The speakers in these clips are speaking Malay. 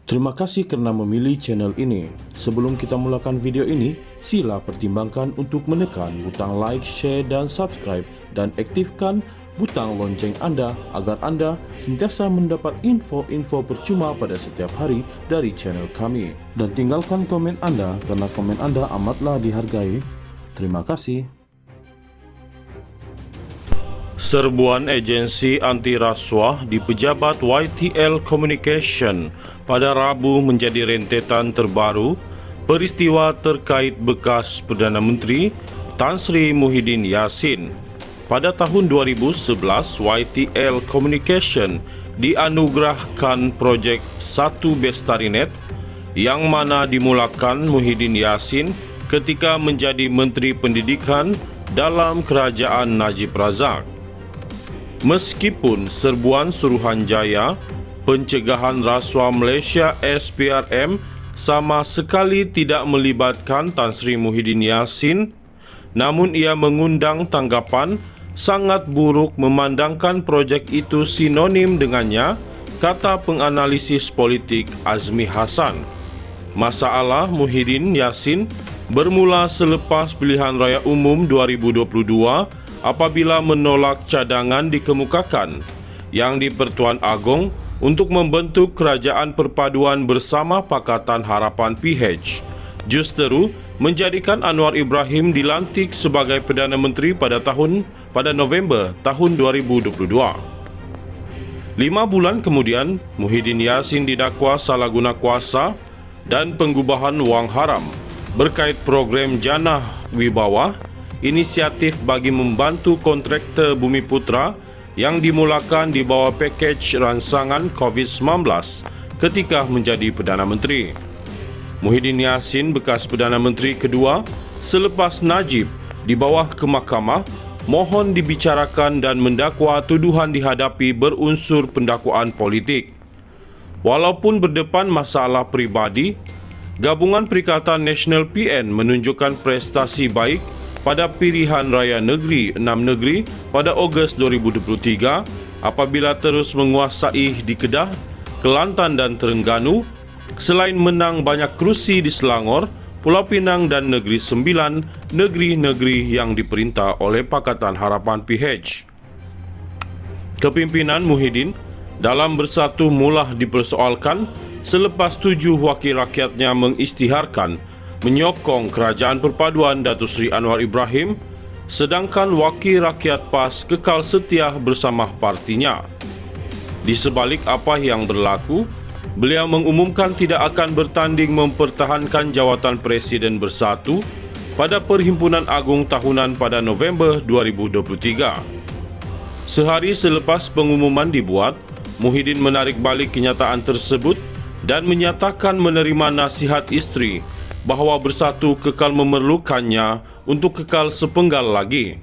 Terima kasih kerana memilih channel ini. Sebelum kita mulakan video ini, sila pertimbangkan untuk menekan butang like, share dan subscribe dan aktifkan butang lonceng anda agar anda sentiasa mendapat info-info percuma pada setiap hari dari channel kami. Dan tinggalkan komen anda kerana komen anda amatlah dihargai. Terima kasih. Serbuan agensi anti rasuah di pejabat YTL Communication pada Rabu menjadi rentetan terbaru peristiwa terkait bekas Perdana Menteri Tan Sri Muhyiddin Yassin. Pada tahun 2011, YTL Communication dianugerahkan projek 1 Bestarinet yang mana dimulakan Muhyiddin Yassin ketika menjadi Menteri Pendidikan dalam Kerajaan Najib Razak. Meskipun Serbuan Suruhanjaya Pencegahan Rasuah Malaysia SPRM sama sekali tidak melibatkan Tan Sri Muhyiddin Yassin, namun ia mengundang tanggapan sangat buruk memandangkan projek itu sinonim dengannya, kata penganalisis politik Azmi Hassan. Masalah Muhyiddin Yassin bermula selepas pilihan raya umum 2022 apabila menolak cadangan dikemukakan yang di-Pertuan Agong untuk membentuk Kerajaan Perpaduan bersama Pakatan Harapan PH. Justeru menjadikan Anwar Ibrahim dilantik sebagai Perdana Menteri pada November tahun 2022. 5 bulan kemudian, Muhyiddin Yassin didakwa salah guna kuasa dan penggubahan wang haram berkait program Janah Wibawa, inisiatif bagi membantu kontraktor Bumiputra yang dimulakan di bawah pakej ransangan COVID-19 ketika menjadi Perdana Menteri. Muhyiddin Yassin bekas Perdana Menteri kedua selepas Najib di bawah ke mahkamah mohon dibicarakan dan mendakwa tuduhan dihadapi berunsur pendakwaan politik. Walaupun berdepan masalah peribadi, Gabungan Perikatan Nasional PN menunjukkan prestasi baik pada pilihan raya negeri 6 negeri pada Ogos 2023 apabila terus menguasai di Kedah, Kelantan dan Terengganu selain menang banyak kerusi di Selangor, Pulau Pinang dan Negeri Sembilan, negeri-negeri yang diperintah oleh Pakatan Harapan PH. Kepimpinan Muhyiddin dalam Bersatu mula dipersoalkan selepas 7 wakil rakyatnya mengisytiharkan menyokong Kerajaan Perpaduan Datuk Seri Anwar Ibrahim, sedangkan wakil rakyat PAS kekal setia bersama partinya. Di sebalik apa yang berlaku, beliau mengumumkan tidak akan bertanding mempertahankan jawatan Presiden Bersatu pada Perhimpunan Agung Tahunan pada November 2023. Sehari selepas pengumuman dibuat, Muhyiddin menarik balik kenyataan tersebut dan menyatakan menerima nasihat isteri bahawa Bersatu kekal memerlukannya untuk kekal sepenggal lagi.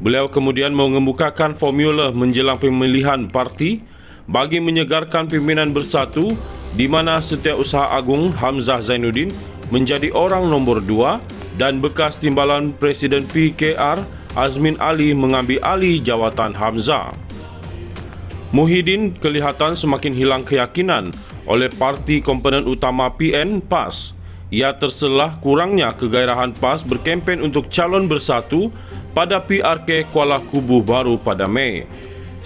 Beliau kemudian mengemukakan formula menjelang pemilihan parti bagi menyegarkan pimpinan Bersatu di mana Setiausaha Agung Hamzah Zainuddin menjadi orang nombor 2 dan bekas Timbalan Presiden PKR Azmin Ali mengambil alih jawatan Hamzah. Muhyiddin kelihatan semakin hilang keyakinan oleh parti komponen utama PN PAS. Ia terselah kurangnya kegairahan PAS berkempen untuk calon Bersatu pada PRK Kuala Kubu Baru pada Mei.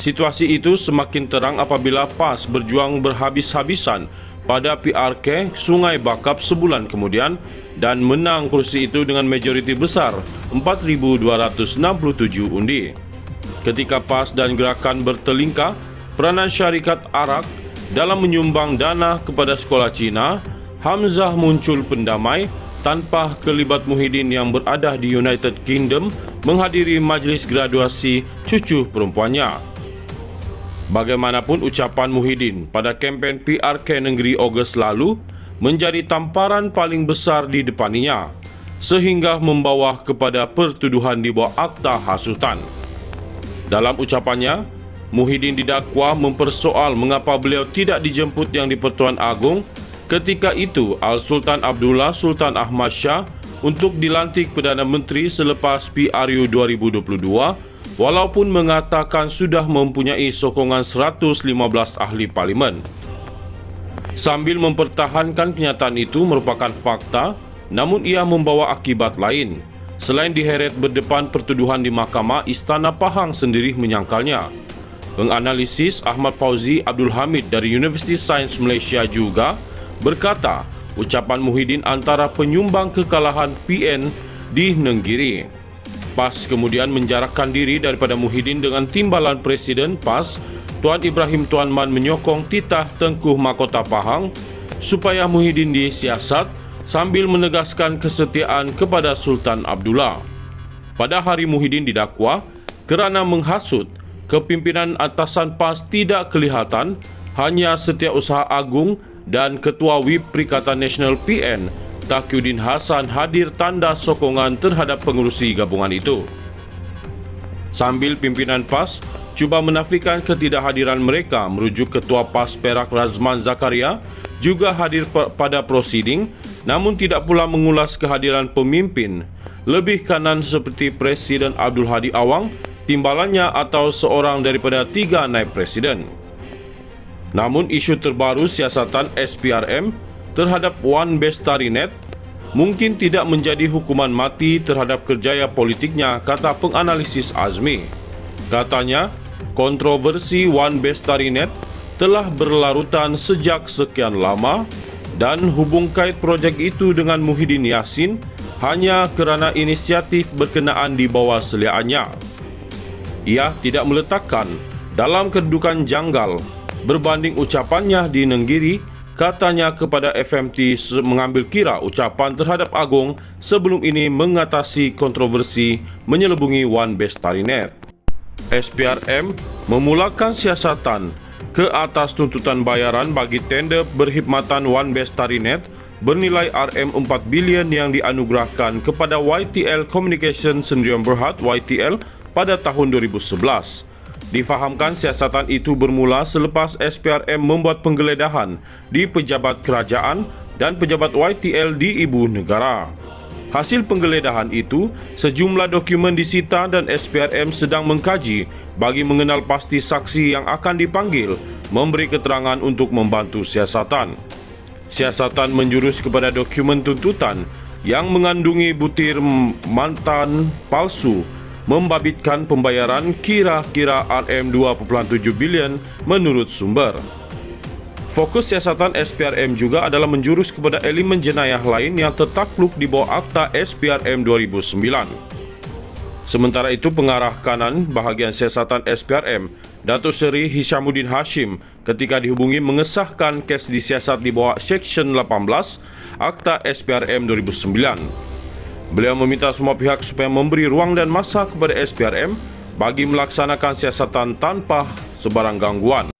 Situasi itu semakin terang apabila PAS berjuang berhabis-habisan pada PRK Sungai Bakap sebulan kemudian dan menang kursi itu dengan majoriti besar 4,267 undi. Ketika PAS dan gerakan bertelingkah, peranan syarikat Arak dalam menyumbang dana kepada sekolah Cina, Hamzah muncul pendamai tanpa kelibat Muhyiddin yang berada di United Kingdom menghadiri majlis graduasi cucu perempuannya. Bagaimanapun ucapan Muhyiddin pada kempen PRK Negeri Ogos lalu menjadi tamparan paling besar di depannya, sehingga membawa kepada pertuduhan di bawah akta hasutan. Dalam ucapannya, Muhyiddin didakwa mempersoal mengapa beliau tidak dijemput yang di Pertuan Agong Ketika itu, Al-Sultan Abdullah Sultan Ahmad Shah untuk dilantik Perdana Menteri selepas PRU 2022, walaupun mengatakan sudah mempunyai sokongan 115 ahli parlimen. Sambil mempertahankan kenyataan itu merupakan fakta, namun ia membawa akibat lain. Selain diheret berdepan pertuduhan di Mahkamah, Istana Pahang sendiri menyangkalnya. Penganalisis Ahmad Fauzi Abdul Hamid dari Universiti Sains Malaysia juga berkata, ucapan Muhyiddin antara penyumbang kekalahan PN di Nenggiri. PAS kemudian menjarakkan diri daripada Muhyiddin dengan timbalan Presiden PAS, Tuan Ibrahim Tuan Man menyokong titah Tengku Mahkota Pahang supaya Muhyiddin disiasat sambil menegaskan kesetiaan kepada Sultan Abdullah. Pada hari Muhyiddin didakwa kerana menghasut, kepimpinan atasan PAS tidak kelihatan, hanya Setiausaha Agung dan Ketua WIP Perikatan Nasional PN, Taqiyuddin Hasan hadir tanda sokongan terhadap pengerusi gabungan itu. Sambil pimpinan PAS cuba menafikan ketidakhadiran mereka, merujuk Ketua PAS Perak Razman Zakaria juga hadir pada prosiding, namun tidak pula mengulas kehadiran pemimpin lebih kanan seperti Presiden Abdul Hadi Awang, timbalannya atau seorang daripada 3 naib presiden. Namun isu terbaru siasatan SPRM terhadap Wan Bestarinet mungkin tidak menjadi hukuman mati terhadap kerjaya politiknya, kata penganalisis Azmi. Katanya, kontroversi Wan Bestarinet telah berlarutan sejak sekian lama dan hubung kait projek itu dengan Muhyiddin Yassin hanya kerana inisiatif berkenaan di bawah seliaannya. Ia tidak meletakkan dalam kedudukan janggal berbanding ucapannya di Nenggiri, katanya kepada FMT mengambil kira ucapan terhadap Agong sebelum ini mengatasi kontroversi menyelubungi Wan Bestarinet. SPRM memulakan siasatan ke atas tuntutan bayaran bagi tender berkhidmatan Wan Bestarinet bernilai RM4 bilion yang dianugerahkan kepada YTL Communication Sdn Bhd YTL pada tahun 2011. Difahamkan siasatan itu bermula selepas SPRM membuat penggeledahan di pejabat kerajaan dan pejabat YTL di ibu negara. Hasil penggeledahan itu, sejumlah dokumen disita dan SPRM sedang mengkaji bagi mengenal pasti saksi yang akan dipanggil memberi keterangan untuk membantu siasatan. Siasatan menjurus kepada dokumen tuntutan yang mengandungi butir mantan palsu, membabitkan pembayaran kira-kira RM2.7 bilion menurut sumber. Fokus siasatan SPRM juga adalah menjurus kepada elemen jenayah lain yang tertakluk di bawah Akta SPRM 2009. Sementara itu, pengarah kanan bahagian siasatan SPRM, Datuk Seri Hishamuddin Hashim, ketika dihubungi mengesahkan kes disiasat di bawah Seksyen 18 Akta SPRM 2009. Beliau meminta semua pihak supaya memberi ruang dan masa kepada SPRM bagi melaksanakan siasatan tanpa sebarang gangguan.